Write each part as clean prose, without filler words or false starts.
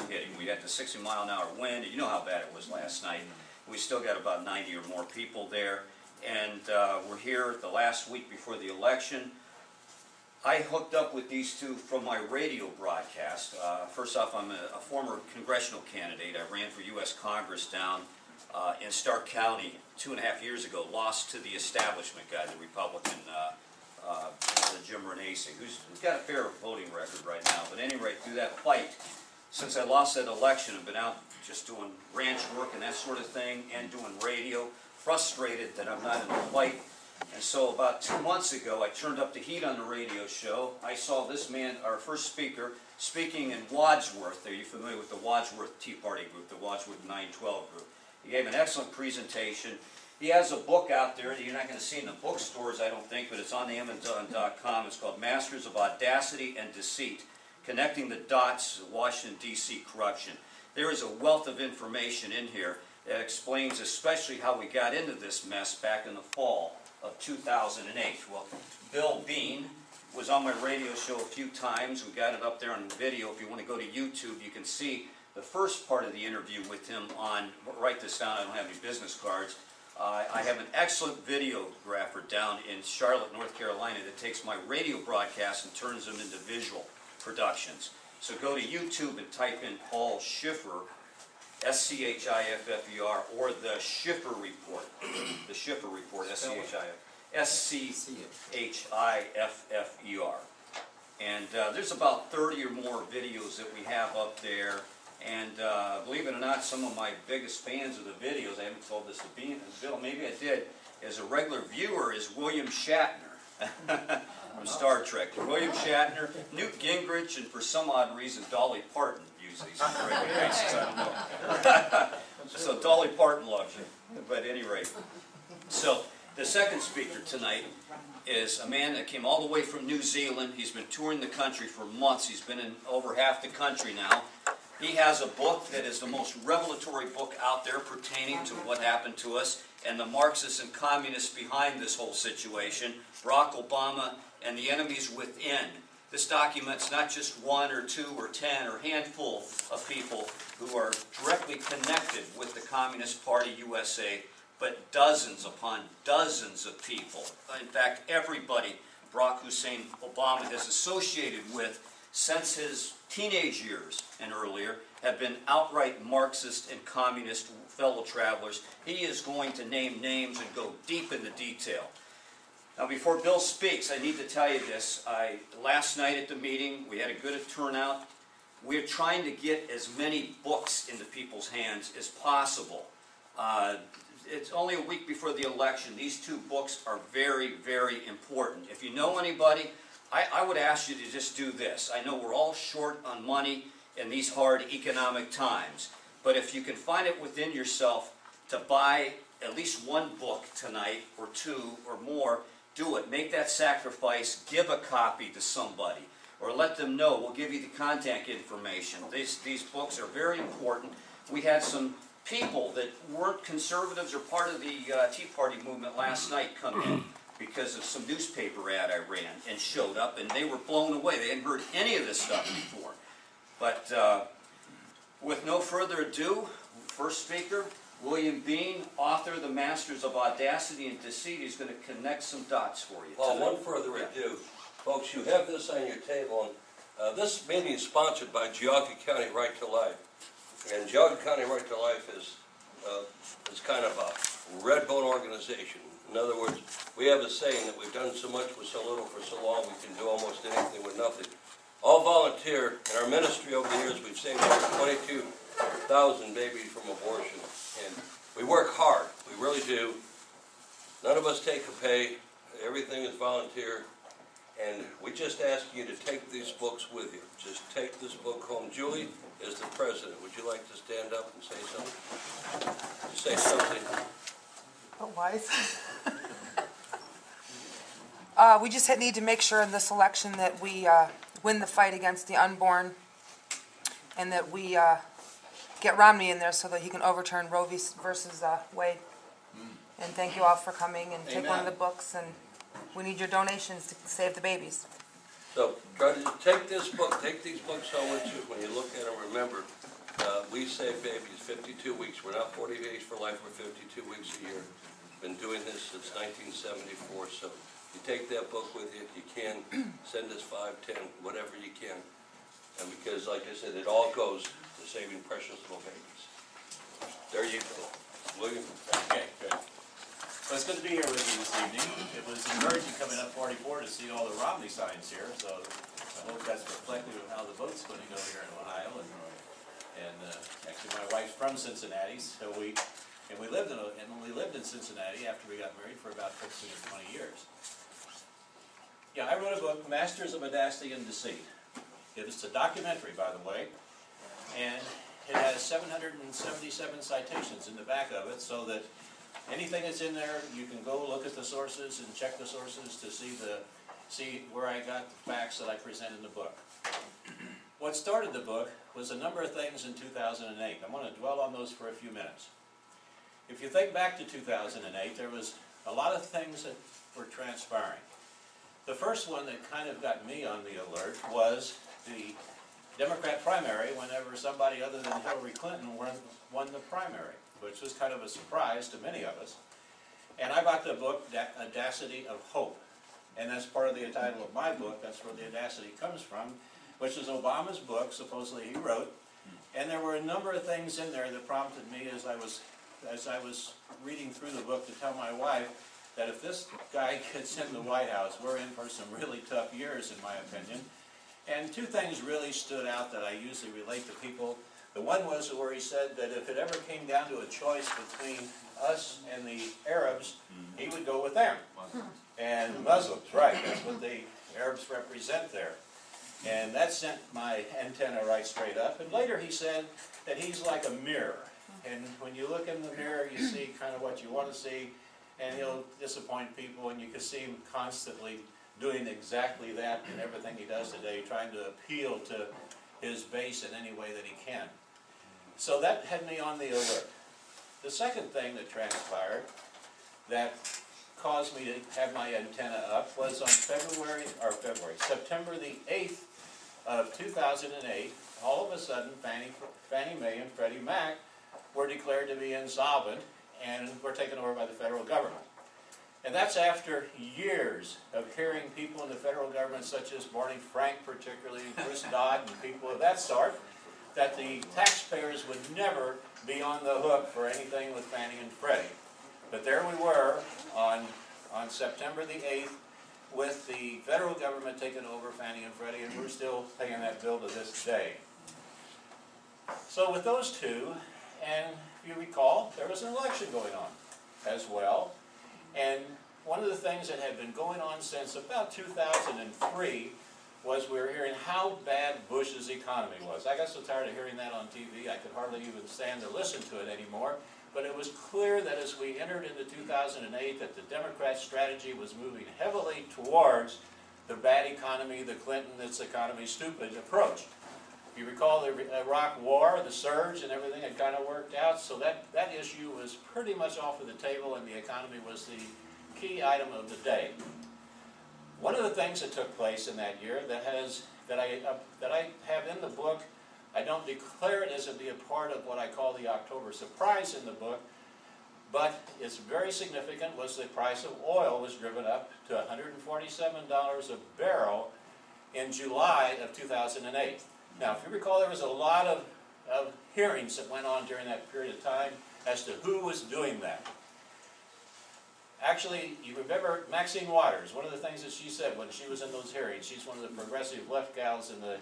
hitting. We had the 60-mile-an-hour wind, and you know how bad it was last night. We still got about 90 or more people there, and we're here the last week before the election. I hooked up with these two from my radio broadcast. First off, I'm a former congressional candidate. I ran for U.S. Congress down in Stark County 2.5 years ago, lost to the establishment guy, the Republican, Jim Renacci, who's got a fair voting record right now. But at any rate, through that fight, since I lost that election, I've been out just doing ranch work and that sort of thing, and doing radio, frustrated that I'm not in the fight. And so about 2 months ago, I turned up the heat on the radio show. I saw this man, our first speaker, speaking in Wadsworth. Are you familiar with the Wadsworth Tea Party group, the Wadsworth 912 group? He gave an excellent presentation. He has a book out there that you're not going to see in the bookstores, I don't think, but it's on Amazon.com. It's called Masters of Audacity and Deceit, Connecting the Dots of Washington, D.C. Corruption. There is a wealth of information in here that explains especially how we got into this mess back in the fall of 2008. Well, Bill Bean was on my radio show a few times. We got it up there on video. If you want to go to YouTube, you can see the first part of the interview with him on, write this down, I don't have any business cards. I have an excellent videographer down in Charlotte, North Carolina that takes my radio broadcasts and turns them into visual productions. So go to YouTube and type in Paul Schiffer, S-C-H-I-F-F-E-R, or the Schiffer Report. The Schiffer Report, S-C-H-I-F-F-E-R. And there's about 30 or more videos that we have up there. And believe it or not, some of my biggest fans of the videos, I haven't told this to Bill, maybe I did, as a regular viewer, is William Shatner from Star Trek. William Shatner, Newt Gingrich, and for some odd reason, Dolly Parton views these on a regular basis. I don't know. So Dolly Parton loves you. But at any rate. So the second speaker tonight is a man that came all the way from New Zealand. He's been touring the country for months. He's been in over half the country now. He has a book that is the most revelatory book out there pertaining to what happened to us and the Marxists and communists behind this whole situation, Barack Obama and the enemies within. This document's not just 1 or 2 or 10 or handful of people who are directly connected with the Communist Party USA, but dozens upon dozens of people. In fact, everybody Barack Hussein Obama has associated with since his teenage years and earlier have been outright Marxist and communist fellow travelers. He is going to name names and go deep into detail. Now, before Bill speaks, I need to tell you this. Last night at the meeting, we had a good turnout. We're trying to get as many books into people's hands as possible. It's only a week before the election. These 2 books are very, very important. If you know anybody, I would ask you to just do this. I know we're all short on money in these hard economic times, but if you can find it within yourself to buy at least 1 book tonight, or 2 or more, do it. Make that sacrifice. Give a copy to somebody, or let them know. We'll give you the contact information. These books are very important. We had some people that weren't conservatives or part of the Tea Party movement last night come in because of some newspaper ad I ran, and showed up, and they were blown away. They hadn't heard any of this stuff before. But with no further ado, first speaker, William Bean, author of The Masters of Audacity and Deceit. He's going to connect some dots for you. Well, one further ado. Folks, you have this on your table. And, this meeting is sponsored by Geauga County Right to Life. And Geauga County Right to Life is kind of a red bone organization. In other words, we have a saying that we've done so much with so little for so long, we can do almost anything with nothing. All volunteer. In our ministry over the years, we've saved over 22,000 babies from abortion. And we work hard. We really do. None of us take a pay. Everything is volunteer. And we just ask you to take these books with you. Just take this book home. Julie is the president. Would you like to stand up and say something? Say something. But wise. We just need to make sure in this election that we win the fight against the unborn, and that we get Romney in there so that he can overturn Roe versus Wade. And thank you all for coming, and take one of the books, and we need your donations to save the babies. So try to take this book, take these books home with you. When you look at them, remember, We Save Babies, 52 weeks. We're not 40 days for life, we're 52 weeks a year. Been doing this since 1974, so you take that book with you, if you can, send us 5, 10, whatever you can. And because, like I said, it all goes to saving precious little babies. There you go. William? Okay, good. Well, it's good to be here with you this evening. It was encouraging coming up 44 to see all the Romney signs here, so I hope that's reflective of how the vote's going to go here in Ohio. And actually, my wife's from Cincinnati, so we lived in Cincinnati after we got married for about 15 or 20 years. Yeah, I wrote a book, Masters of Audacity and Deceit. It is a documentary, by the way, and it has 777 citations in the back of it, so that anything that's in there, you can go look at the sources and check the sources to see where I got the facts that I present in the book. What started the book was a number of things in 2008. I'm going to dwell on those for a few minutes. If you think back to 2008, there was a lot of things that were transpiring. The first one that kind of got me on the alert was the Democrat primary whenever somebody other than Hillary Clinton won the primary, which was kind of a surprise to many of us. And I bought the book, Audacity of Hope. And that's part of the title of my book. That's where the audacity comes from, which is Obama's book, supposedly he wrote. And there were a number of things in there that prompted me as I was reading through the book to tell my wife that if this guy gets in the White House, we're in for some really tough years, in my opinion. And two things really stood out that I usually relate to people. The one was where he said that if it ever came down to a choice between us and the Arabs, he would go with them. And Muslims, right, that's what the Arabs represent there. And that sent my antenna right straight up. And later he said that he's like a mirror. And when you look in the mirror, you see kind of what you want to see, and he'll disappoint people, and you can see him constantly doing exactly that in everything he does today, trying to appeal to his base in any way that he can. So that had me on the alert. The second thing that transpired that caused me to have my antenna up was on September the 8th of 2008, all of a sudden Fannie Mae and Freddie Mac were declared to be insolvent and were taken over by the federal government. And that's after years of hearing people in the federal government, such as Barney Frank particularly, Chris Dodd and people of that sort, that the taxpayers would never be on the hook for anything with Fannie and Freddie. But there we were on September the 8th with the federal government taking over Fannie and Freddie, and we're still paying that bill to this day. So with those two, and if you recall, there was an election going on as well. And one of the things that had been going on since about 2003 was we were hearing how bad Bush's economy was. I got so tired of hearing that on TV, I could hardly even stand to listen to it anymore. But it was clear that as we entered into 2008 that the Democrat strategy was moving heavily towards the bad economy, the Clinton, it's economy stupid approach. If you recall the Iraq War, the surge and everything had kind of worked out, so that issue was pretty much off of the table, and the economy was the key item of the day. One of the things that took place in that year that I have in the book, I don't declare it as to be a part of what I call the October surprise in the book, but it's very significant, was the price of oil was driven up to $147 a barrel in July of 2008. Now, if you recall, there was a lot of hearings that went on during that period of time as to who was doing that. Actually, you remember Maxine Waters, one of the things that she said when she was in those hearings, she's one of the progressive left gals in the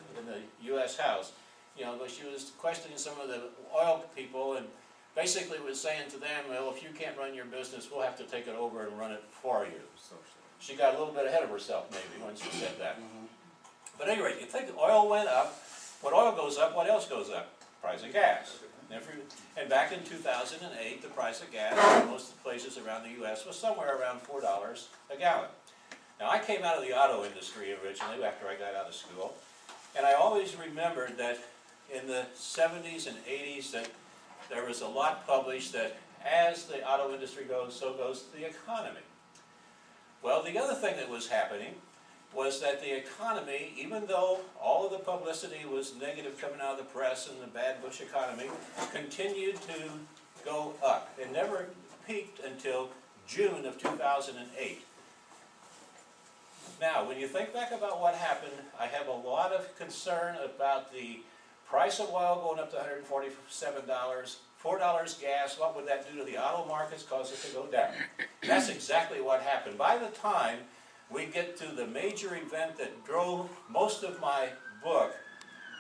U.S. House, you know, but she was questioning some of the oil people and basically was saying to them, well, if you can't run your business, we'll have to take it over and run it for you. She got a little bit ahead of herself maybe when she said that. But at any rate, you think oil went up. When oil goes up, what else goes up? Price of gas. And back in 2008, the price of gas in most places around the U.S. was somewhere around $4 a gallon. Now, I came out of the auto industry originally after I got out of school, and I always remembered that in the 70s and 80s that there was a lot published that as the auto industry goes, so goes the economy. Well, the other thing that was happening was that the economy, even though all of the publicity was negative coming out of the press and the bad Bush economy, continued to go up. It never peaked until June of 2008. Now, when you think back about what happened, I have a lot of concern about the price of oil going up to $147, $4 gas. What would that do to the auto markets? Cause it to go down. That's exactly what happened. By the time we get to the major event that drove most of my book,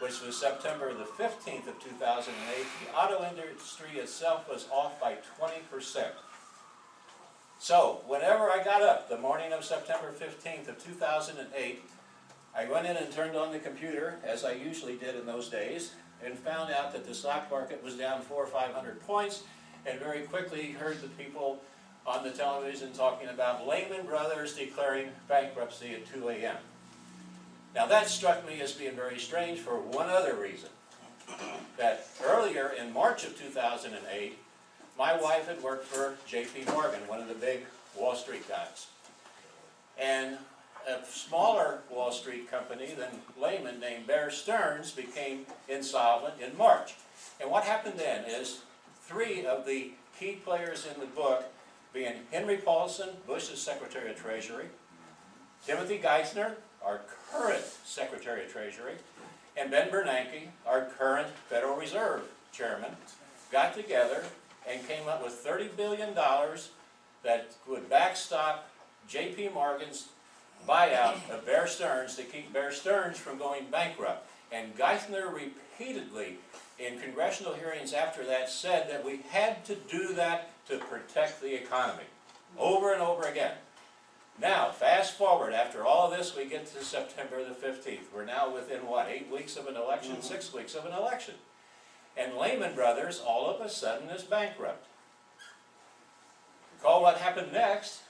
which was September the 15th of 2008, the auto industry itself was off by 20%. So, whenever I got up the morning of September 15th of 2008, I went in and turned on the computer, as I usually did in those days, and found out that the stock market was down 400 or 500 points, and very quickly heard the people on the television talking about Lehman Brothers declaring bankruptcy at 2 a.m. Now that struck me as being very strange for one other reason. That earlier in March of 2008, my wife had worked for J.P. Morgan, one of the big Wall Street guys. And a smaller Wall Street company than Lehman named Bear Stearns became insolvent in March. And what happened then is three of the key players in the book, being Henry Paulson, Bush's Secretary of Treasury, Timothy Geithner, our current Secretary of Treasury, and Ben Bernanke, our current Federal Reserve Chairman, got together and came up with $30 billion that would backstop J.P. Morgan's buyout of Bear Stearns to keep Bear Stearns from going bankrupt. And Geithner repeatedly, in congressional hearings after that, said that we had to do that to protect the economy, over and over again. Now, fast forward, after all of this, we get to September the 15th. We're now within, what, 8 weeks of an election, 6 weeks of an election. And Lehman Brothers, all of a sudden, is bankrupt. Recall what happened next.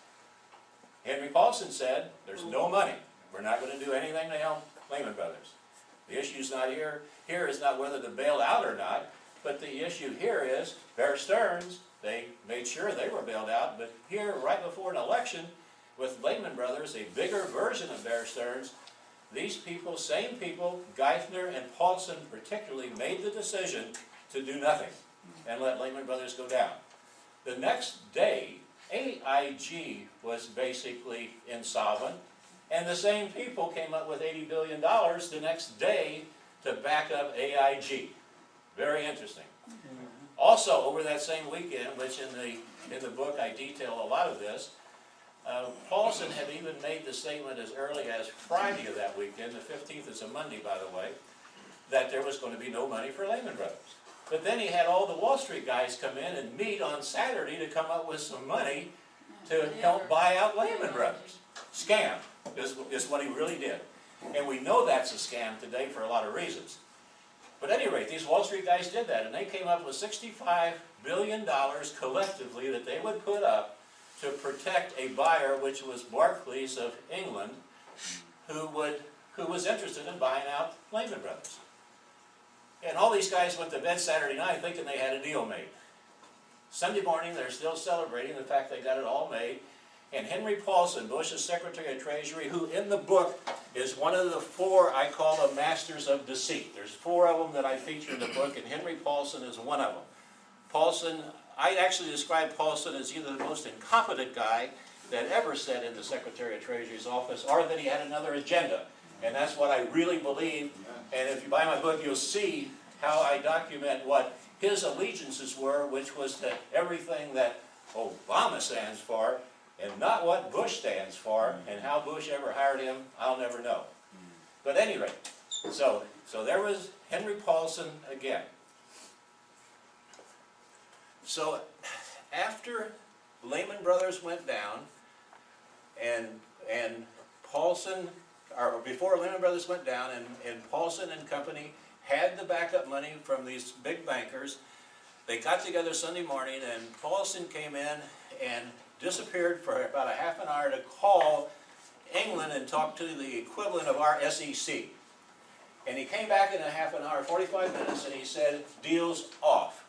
Henry Paulson said, there's no money. We're not going to do anything to help Lehman Brothers. The issue's not here. Here is not whether to bail out or not, but the issue here is Bear Stearns, they made sure they were bailed out, but here, right before an election, with Lehman Brothers, a bigger version of Bear Stearns, these people, same people, Geithner and Paulson particularly, made the decision to do nothing and let Lehman Brothers go down. The next day, AIG was basically insolvent, and the same people came up with $80 billion the next day to back up AIG. Very interesting. Also, over that same weekend, which in the book I detail a lot of this, Paulson had even made the statement as early as Friday of that weekend, the 15th is a Monday, by the way, that there was going to be no money for Lehman Brothers. But then he had all the Wall Street guys come in and meet on Saturday to come up with some money to help buy out Lehman Brothers. Scam is what he really did. And we know that's a scam today for a lot of reasons. But at any rate, these Wall Street guys did that, and they came up with $65 billion collectively that they would put up to protect a buyer, which was Barclays of England, who was interested in buying out Lehman Brothers. And all these guys went to bed Saturday night thinking they had a deal made. Sunday morning, they're still celebrating the fact they got it all made. And Henry Paulson, Bush's Secretary of Treasury, who in the book is one of the four I call the masters of deceit. There's four of them that I feature in the book, and Henry Paulson is one of them. Paulson, I actually describe Paulson as either the most incompetent guy that ever sat in the Secretary of Treasury's office, or that he had another agenda. And that's what I really believe. And if you buy my book, you'll see how I document what his allegiances were, which was to everything that Obama stands for, and not what Bush stands for, and how Bush ever hired him, I'll never know. But at any rate, so there was Henry Paulson again. So after Lehman Brothers went down, and Paulson, or before Lehman Brothers went down, and Paulson and company had the backup money from these big bankers, they got together Sunday morning, and Paulson came in and disappeared for about a half an hour to call England and talk to the equivalent of our SEC. And he came back in a half an hour, 45 minutes, and he said, deal's off.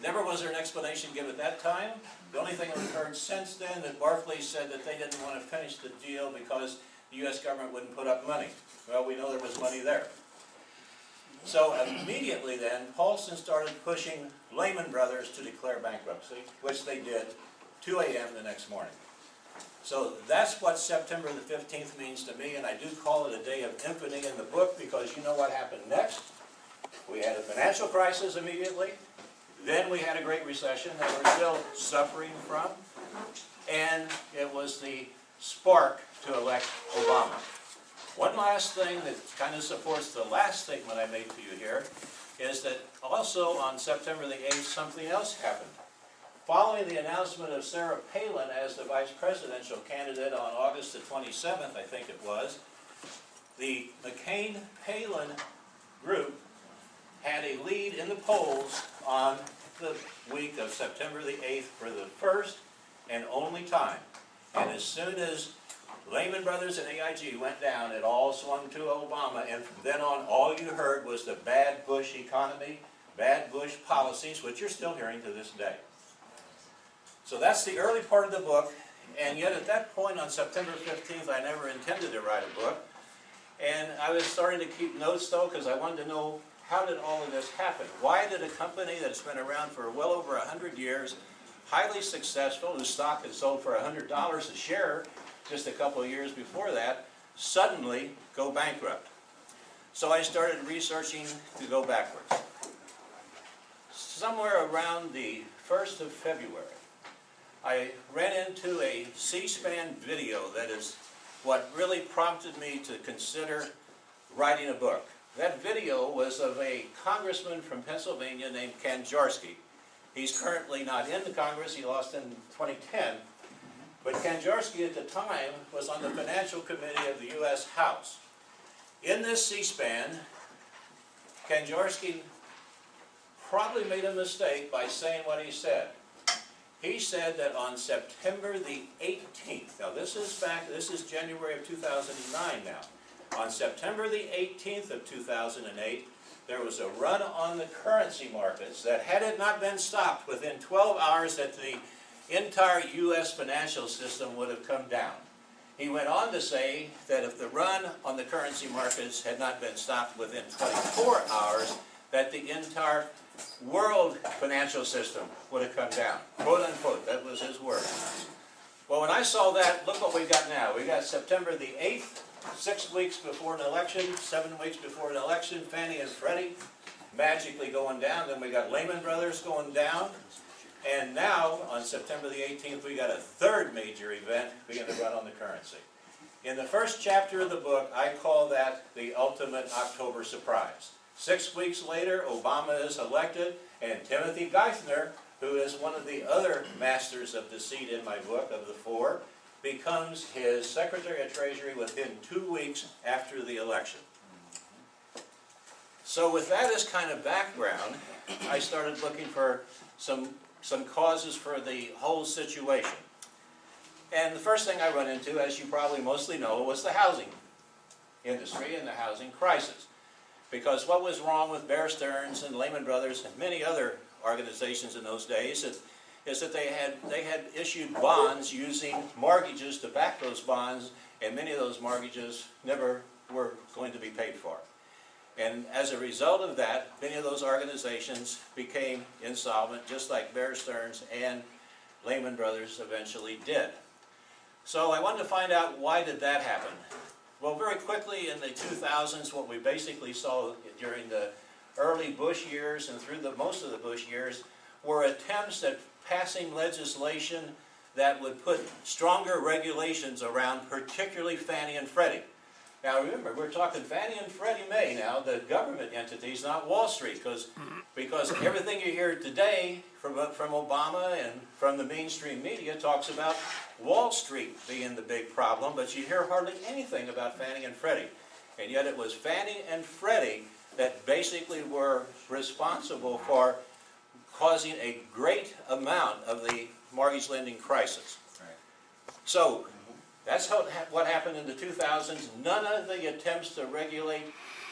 Never was there an explanation given at that time. The only thing that we've heard since then, that Barclays said that they didn't want to finish the deal because the U.S. government wouldn't put up money. Well, we know there was money there. So immediately then, Paulson started pushing Lehman Brothers to declare bankruptcy, which they did, 2 a.m. the next morning. So that's what September the 15th means to me, and I do call it a day of infamy in the book, because you know what happened next? We had a financial crisis immediately, then we had a Great Recession that we're still suffering from, and it was the spark to elect Obama. One last thing that kind of supports the last statement I made to you here is that also on September the 8th, something else happened. Following the announcement of Sarah Palin as the vice presidential candidate on August the 27th, I think it was, the McCain-Palin group had a lead in the polls on the week of September the 8th for the first and only time. And as soon as Lehman Brothers and AIG went down, it all swung to Obama, and from then on, all you heard was the bad Bush economy, bad Bush policies, which you're still hearing to this day. So that's the early part of the book, and yet at that point on September 15th, I never intended to write a book. And I was starting to keep notes, though, because I wanted to know, how did all of this happen? Why did a company that's been around for well over 100 years, highly successful, whose stock had sold for $100 a share just a couple of years before that, suddenly go bankrupt? So I started researching to go backwards. Somewhere around the 1st of February, I ran into a C-SPAN video that is what really prompted me to consider writing a book. That video was of a congressman from Pennsylvania named Kanjarski. He's currently not in the Congress, he lost in 2010. But Kanjarski at the time was on the Financial Committee of the U.S. House. In this C-SPAN, Kanjarski probably made a mistake by saying what he said. He said that on September the 18th, now this is January of 2009 now. On September the 18th of 2008, there was a run on the currency markets that, had it not been stopped within 12 hours, that the entire U.S. financial system would have come down. He went on to say that if the run on the currency markets had not been stopped within 24 hours, that the entire world financial system would have come down. Quote unquote, that was his word. Well, when I saw that, look what we got now. We got September the 8th, 6 weeks before an election, 7 weeks before an election, Fannie and Freddie magically going down. Then we got Lehman Brothers going down. And now, on September the 18th, we got a third major event beginning to run on the currency. In the first chapter of the book, I call that the ultimate October surprise. 6 weeks later, Obama is elected, and Timothy Geithner, who is one of the other masters of deceit in my book, of the four, becomes his Secretary of Treasury within 2 weeks after the election. So with that as kind of background, I started looking for some causes for the whole situation. And the first thing I run into, as you probably mostly know, was the housing industry and the housing crisis. Because what was wrong with Bear Stearns and Lehman Brothers and many other organizations in those days is that they had issued bonds using mortgages to back those bonds, and many of those mortgages never were going to be paid for. And as a result of that, many of those organizations became insolvent, just like Bear Stearns and Lehman Brothers eventually did. So I wanted to find out, why did that happen? Well, very quickly in the 2000s, what we basically saw during the early Bush years and through most of the Bush years were attempts at passing legislation that would put stronger regulations around particularly Fannie and Freddie. Now remember, we're talking Fannie and Freddie Mae now, the government entities, not Wall Street, because everything you hear today from Obama and from the mainstream media talks about Wall Street being the big problem, but you hear hardly anything about Fannie and Freddie. And yet it was Fannie and Freddie that basically were responsible for causing a great amount of the mortgage lending crisis. Right. So that's what happened in the 2000s. None of the attempts to regulate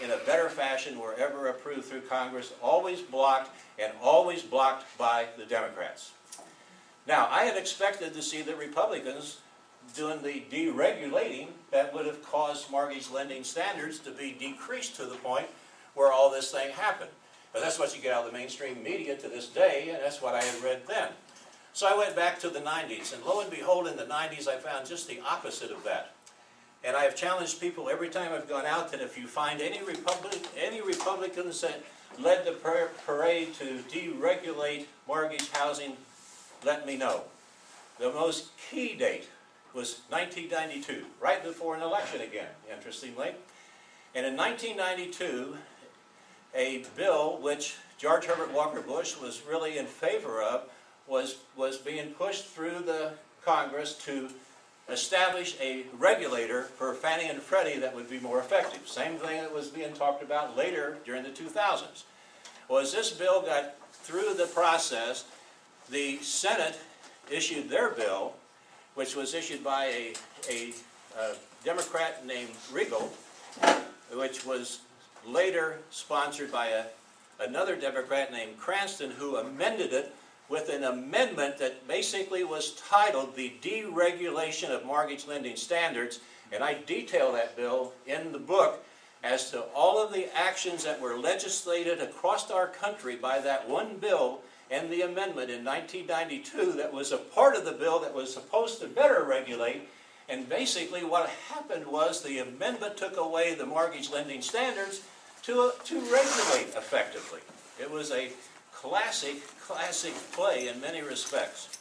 in a better fashion were ever approved through Congress, always blocked, and always blocked by the Democrats. Now, I had expected to see the Republicans doing the deregulating that would have caused mortgage lending standards to be decreased to the point where all this thing happened. But that's what you get out of the mainstream media to this day, and that's what I had read then. So I went back to the 90s, and lo and behold, in the 90s I found just the opposite of that. And I have challenged people every time I've gone out that if you find any Republicans that led the parade to deregulate mortgage housing, let me know. The most key date was 1992, right before an election again, interestingly. And in 1992, a bill which George Herbert Walker Bush was really in favor of was being pushed through the Congress to establish a regulator for Fannie and Freddie that would be more effective. Same thing that was being talked about later during the 2000s. Well, as this bill got through the process, the Senate issued their bill, which was issued by a Democrat named Regal, which was later sponsored by another Democrat named Cranston, who amended it with an amendment that basically was titled the Deregulation of Mortgage Lending Standards, and I detail that bill in the book as to all of the actions that were legislated across our country by that one bill and the amendment in 1992 that was a part of the bill that was supposed to better regulate. And basically what happened was the amendment took away the mortgage lending standards to regulate effectively. It was a classic play in many respects.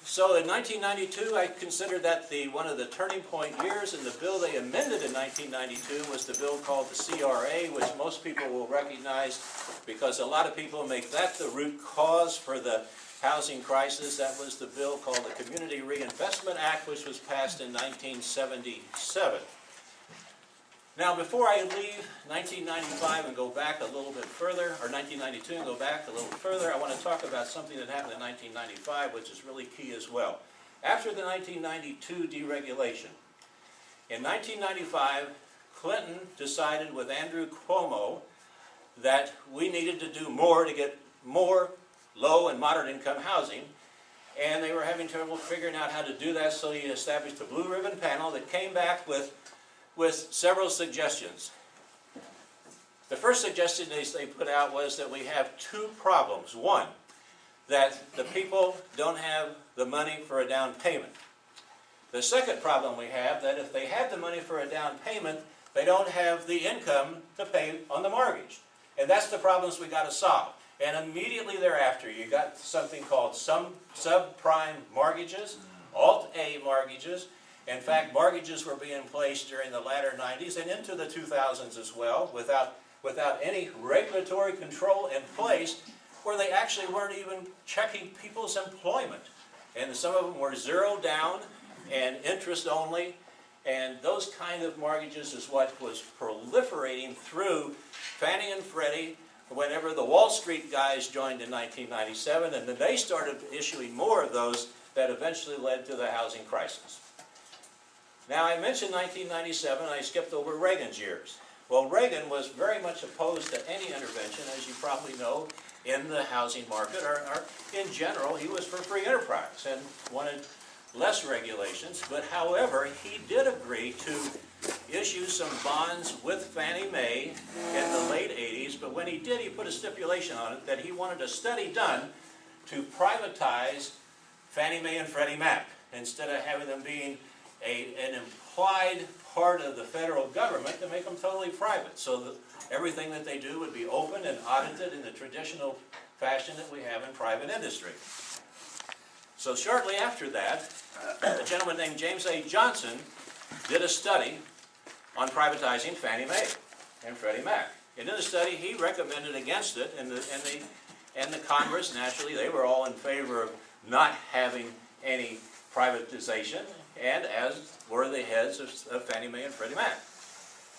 So in 1992, I considered that one of the turning point years, and the bill they amended in 1992 was the bill called the CRA, which most people will recognize because a lot of people make that the root cause for the housing crisis. That was the bill called the Community Reinvestment Act, which was passed in 1977. Now, before I leave 1995 and go back a little bit further, or 1992 and go back a little further, I want to talk about something that happened in 1995, which is really key as well. After the 1992 deregulation, in 1995, Clinton decided with Andrew Cuomo that we needed to do more to get more low and moderate income housing, and they were having trouble figuring out how to do that, so he established a blue ribbon panel that came back with several suggestions. The first suggestion they put out was that we have two problems. One, that the people don't have the money for a down payment. The second problem we have, that if they have the money for a down payment, they don't have the income to pay on the mortgage. And that's the problems we got to solve. And immediately thereafter, you got something called subprime mortgages, Alt-A mortgages. In fact, mortgages were being placed during the latter 90s and into the 2000s as well without any regulatory control in place, where they actually weren't even checking people's employment. And some of them were zero down and interest only, and those kind of mortgages is what was proliferating through Fannie and Freddie whenever the Wall Street guys joined in 1997, and then they started issuing more of those that eventually led to the housing crisis. Now, I mentioned 1997, I skipped over Reagan's years. Well, Reagan was very much opposed to any intervention, as you probably know, in the housing market, or in general, he was for free enterprise and wanted less regulations. But however, he did agree to issue some bonds with Fannie Mae in the late 80s, but when he did, he put a stipulation on it that he wanted a study done to privatize Fannie Mae and Freddie Mac, instead of having them being an implied part of the federal government, to make them totally private, so that everything that they do would be open and audited in the traditional fashion that we have in private industry. So shortly after that, a gentleman named James A. Johnson did a study on privatizing Fannie Mae and Freddie Mac. And in the study, he recommended against it, and the Congress, naturally, they were all in favor of not having any privatization, and as were the heads of Fannie Mae and Freddie Mac.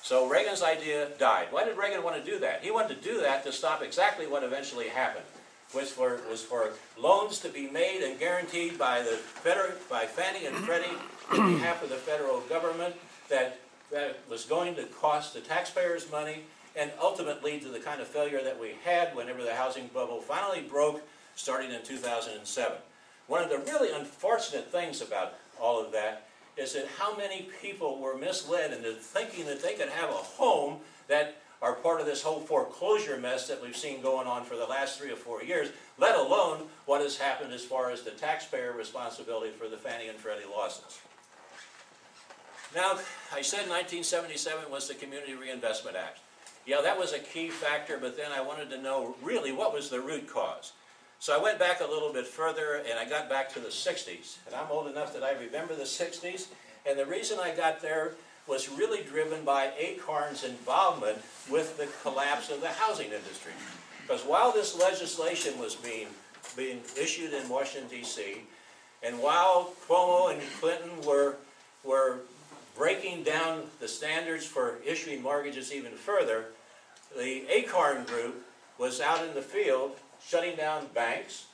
So Reagan's idea died. Why did Reagan want to do that? He wanted to do that to stop exactly what eventually happened, which was for loans to be made and guaranteed by Fannie and Freddie on behalf of the federal government, that that was going to cost the taxpayers money and ultimately lead to the kind of failure that we had whenever the housing bubble finally broke, starting in 2007. One of the really unfortunate things about all of that is that how many people were misled into thinking that they could have a home that are part of this whole foreclosure mess that we've seen going on for the last 3 or 4 years, let alone what has happened as far as the taxpayer responsibility for the Fannie and Freddie losses. Now, I said 1977 was the Community Reinvestment Act. Yeah, that was a key factor, but then I wanted to know really what was the root cause. So I went back a little bit further and I got back to the 60s. And I'm old enough that I remember the 60s. And the reason I got there was really driven by ACORN's involvement with the collapse of the housing industry. Because while this legislation was being issued in Washington, D.C., and while Cuomo and Clinton were breaking down the standards for issuing mortgages even further, the ACORN group was out in the field shutting down banks,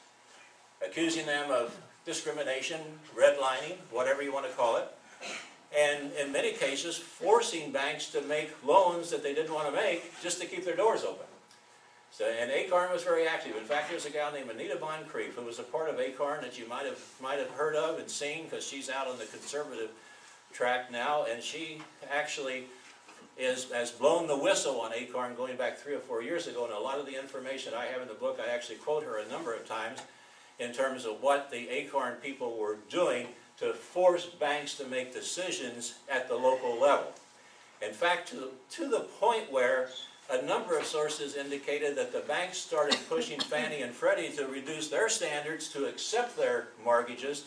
accusing them of discrimination, redlining, whatever you want to call it, and in many cases forcing banks to make loans that they didn't want to make just to keep their doors open. So, and ACORN was very active. In fact, there's a gal named Anita Moncrief who was a part of ACORN that you might have heard of and seen, because she's out on the conservative track now, and she actually has blown the whistle on ACORN going back 3 or 4 years ago, and a lot of the information I have in the book, I actually quote her a number of times in terms of what the ACORN people were doing to force banks to make decisions at the local level. In fact, to the point where a number of sources indicated that the banks started pushing Fannie and Freddie to reduce their standards to accept their mortgages,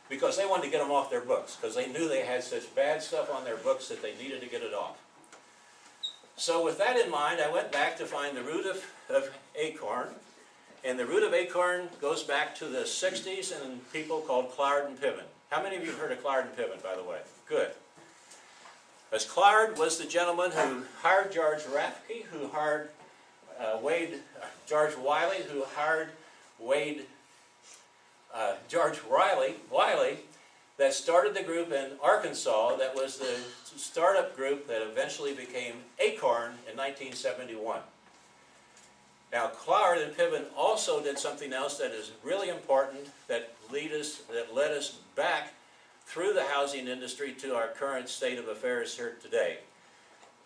because they wanted to get them off their books, because they knew they had such bad stuff on their books that they needed to get it off. So with that in mind, I went back to find the root of ACORN, and the root of ACORN goes back to the 60s and people called Clard and Piven. How many of you have heard of Clard and Piven, by the way? Good. As Clard was the gentleman who hired George Rathke, who hired George Wiley, who hired George Wiley, that started the group in Arkansas that was the startup group that eventually became ACORN in 1971. Now, Clard and Piven also did something else that is really important that led us back through the housing industry to our current state of affairs here today.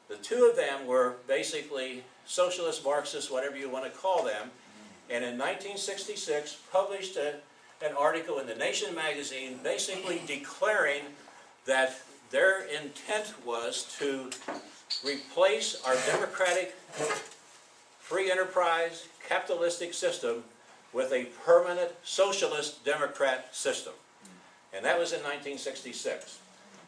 The two of them were basically socialist, Marxists, whatever you want to call them, and in 1966 published an article in the Nation magazine basically declaring that their intent was to replace our democratic, free enterprise, capitalistic system with a permanent socialist democrat system. And that was in 1966.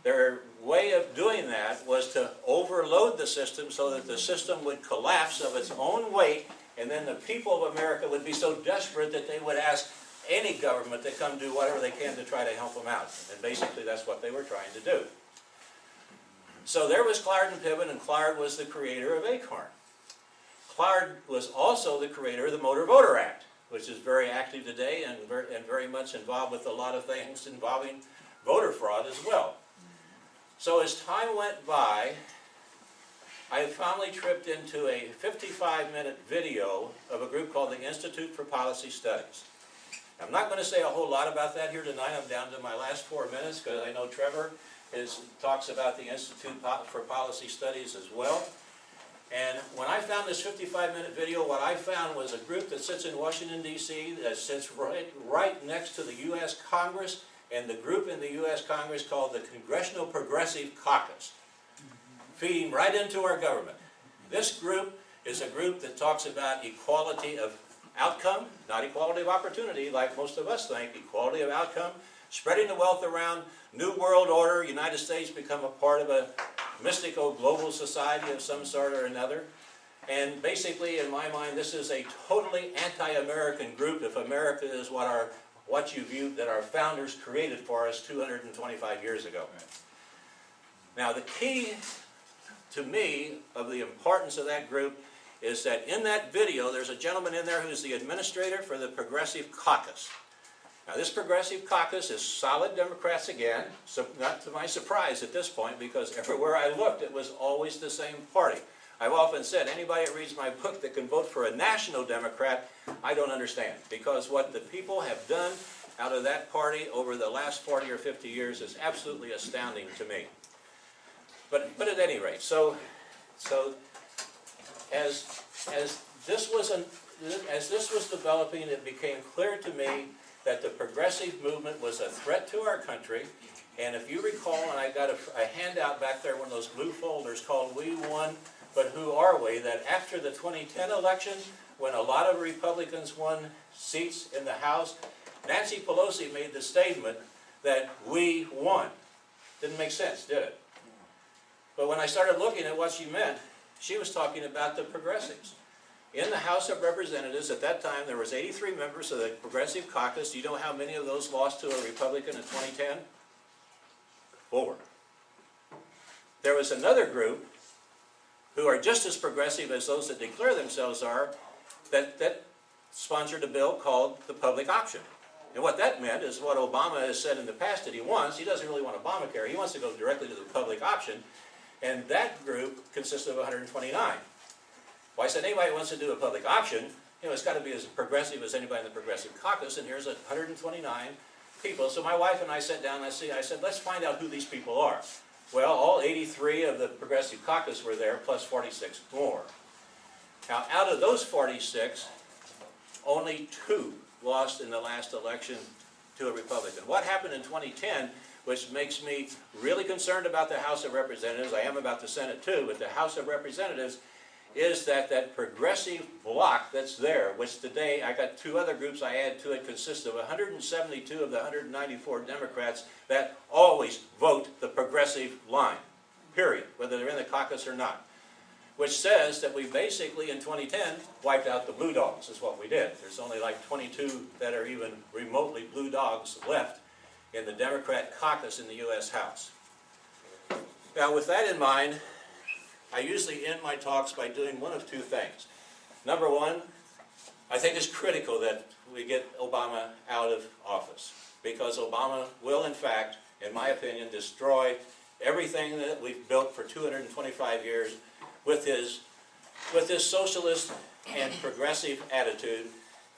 Their way of doing that was to overload the system so that the system would collapse of its own weight, and then the people of America would be so desperate that they would ask any government to come do whatever they can to try to help them out. And basically that's what they were trying to do. So there was Clard and Piven, and Clard was the creator of ACORN. Clard was also the creator of the Motor Voter Act, which is very active today and very much involved with a lot of things involving voter fraud as well. So as time went by, I finally tripped into a 55-minute video of a group called the Institute for Policy Studies. I'm not going to say a whole lot about that here tonight. I'm down to my last 4 minutes because I know Trevor talks about the Institute for Policy Studies as well. And when I found this 55-minute video, what I found was a group that sits in Washington, D.C., that sits right next to the U.S. Congress, and the group in the U.S. Congress called the Congressional Progressive Caucus, feeding right into our government. This group is a group that talks about equality of outcome, not equality of opportunity like most of us think, equality of outcome, spreading the wealth around, New World Order, United States become a part of a mystical global society of some sort or another. And basically, in my mind, this is a totally anti-American group if America is what you viewed that our founders created for us 225 years ago. Now, the key to me of the importance of that group is that in that video, there's a gentleman in there who's the administrator for the Progressive Caucus. Now, this Progressive Caucus is solid Democrats again, so not to my surprise at this point, because everywhere I looked, it was always the same party. I've often said, anybody that reads my book that can vote for a national Democrat, I don't understand, because what the people have done out of that party over the last 40 or 50 years is absolutely astounding to me. But at any rate, so as this was developing, it became clear to me that the progressive movement was a threat to our country. And if you recall, and I got a handout back there, one of those blue folders called "We Won, But Who Are We?" that after the 2010 election, when a lot of Republicans won seats in the House, Nancy Pelosi made the statement that we won. Didn't make sense, did it? But when I started looking at what she meant, she was talking about the progressives. In the House of Representatives, at that time, there was 83 members of the Progressive Caucus. Do you know how many of those lost to a Republican in 2010? 4. There was another group who are just as progressive as those that declare themselves are, that sponsored a bill called the public option. And what that meant is what Obama has said in the past that he wants. He doesn't really want Obamacare. He wants to go directly to the public option. And that group consists of 129. Well, I said, anybody who wants to do a public option, it's got to be as progressive as anybody in the Progressive Caucus, and here's 129 people. So my wife and I sat down and I said, let's find out who these people are. Well, all 83 of the Progressive Caucus were there, plus 46 more. Now, out of those 46, only 2 lost in the last election to a Republican. What happened in 2010, which makes me really concerned about the House of Representatives, I am about the Senate too, but the House of Representatives, is that progressive bloc that's there, which today I got 2 other groups I add to it, consists of 172 of the 194 Democrats that always vote the progressive line, period, whether they're in the caucus or not. Which says that we basically, in 2010, wiped out the blue dogs, is what we did. There's only like 22 that are even remotely blue dogs left in the Democrat caucus in the U.S. House. Now, with that in mind, I usually end my talks by doing one of 2 things. Number one, I think it's critical that we get Obama out of office, because Obama will, in fact, in my opinion, destroy everything that we've built for 225 years with his socialist and progressive attitude.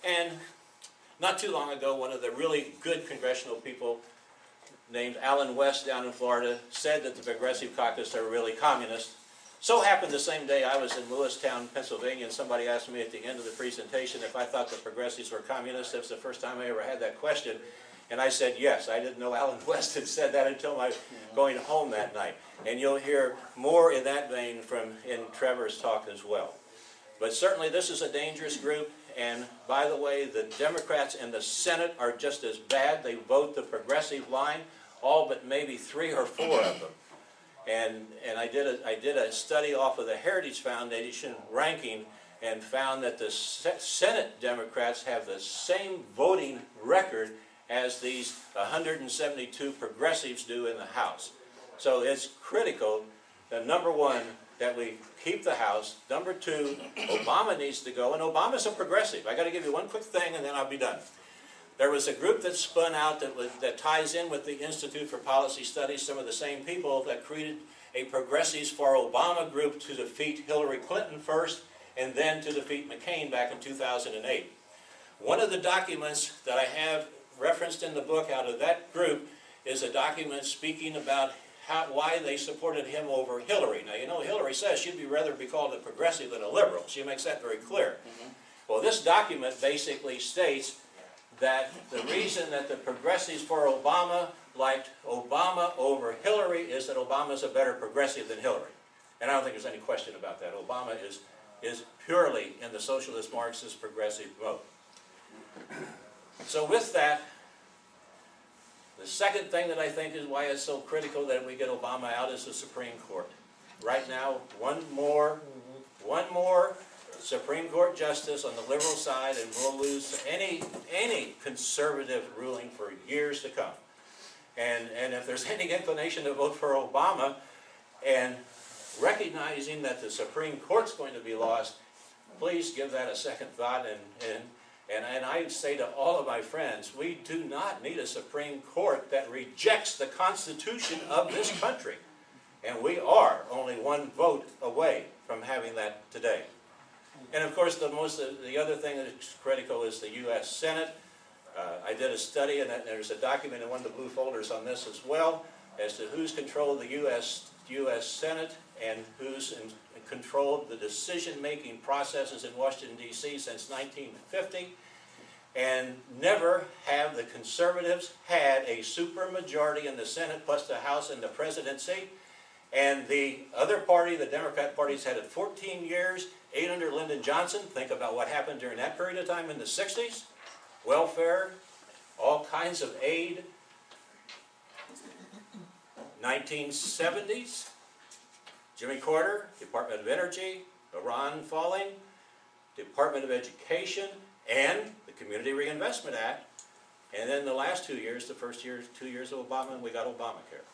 And not too long ago, one of the really good congressional people named Alan West down in Florida said that the Progressive Caucus are really communist. So happened the same day I was in Lewistown, Pennsylvania, and somebody asked me at the end of the presentation if I thought the progressives were communists. That was the first time I ever had that question. And I said yes. I didn't know Alan West had said that until my going home that night. And you'll hear more in that vein in Trevor's talk as well. But certainly this is a dangerous group. And by the way, the Democrats in the Senate are just as bad. They vote the progressive line, all but maybe 3 or 4 of them. And I did a study off of the Heritage Foundation ranking and found that the Senate Democrats have the same voting record as these 172 progressives do in the House. So it's critical that, number one, that we keep the House. Number 2, Obama needs to go, and Obama's a progressive. I got to give you one quick thing and then I'll be done. There was a group that spun out that ties in with the Institute for Policy Studies, some of the same people that created a Progressives for Obama group to defeat Hillary Clinton first and then to defeat McCain back in 2008. One of the documents that I have referenced in the book out of that group is a document speaking about why they supported him over Hillary. Now, you know, Hillary says she'd rather be called a progressive than a liberal. She makes that very clear. Well, this document basically states that the reason that the Progressives for Obama liked Obama over Hillary is that Obama's a better progressive than Hillary. And I don't think there's any question about that. Obama is purely in the socialist Marxist progressive mode. So with that, the second thing that I think is why it's so critical that we get Obama out is the Supreme Court. Right now, one more Supreme Court justice on the liberal side, and we'll lose any conservative ruling for years to come. And if there's any inclination to vote for Obama, and recognizing that the Supreme Court's going to be lost, please give that a second thought And I say to all of my friends, we do not need a Supreme Court that rejects the Constitution of this country. And we are only one vote away from having that today. And of course, the other thing that's critical is the U.S. Senate. I did a study, and there's a document in one of the blue folders on this as well, as to who's controlled the U.S. Senate and who's controlled the decision-making processes in Washington, D.C. since 1950. And never have the conservatives had a supermajority in the Senate plus the House and the presidency. And the other party, the Democrat Party's had it 14 years, 8 under Lyndon Johnson. Think about what happened during that period of time in the 60s. Welfare, all kinds of aid. 1970s, Jimmy Carter, Department of Energy, Iran falling, Department of Education, and the Community Reinvestment Act. And then the last 2 years, the first 2 years of Obama, we got Obamacare.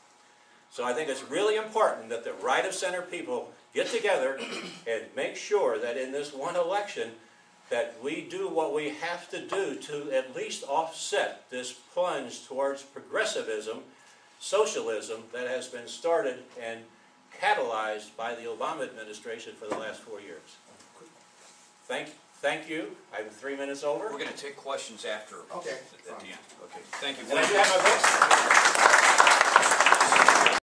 So I think it's really important that the right of center people get together and make sure that in this one election that we do what we have to do to at least offset this plunge towards progressivism, socialism that has been started and catalyzed by the Obama administration for the last 4 years. Thank you. I'm 3 minutes over. We're going to take questions after. Okay. At the end. Okay. Thank you. And I do have my books.